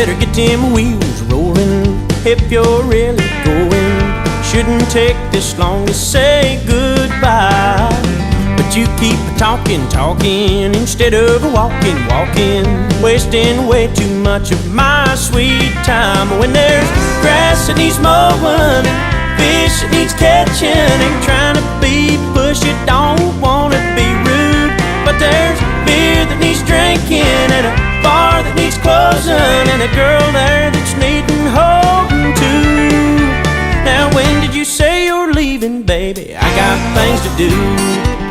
better get them wheels rolling if you're really going. Shouldn't take this long to say goodbye, but you keep talking, talking instead of walking, walking, wasting way too much of my sweet time. When there's grass that needs mowing and fish that needs catching, ain't trying to be pushy, don't wanna be rude, but there's beer that needs drinking and a bar that needs closing and a girl there that's needing holding too. Now when did you say you're leaving, baby? I got things to do.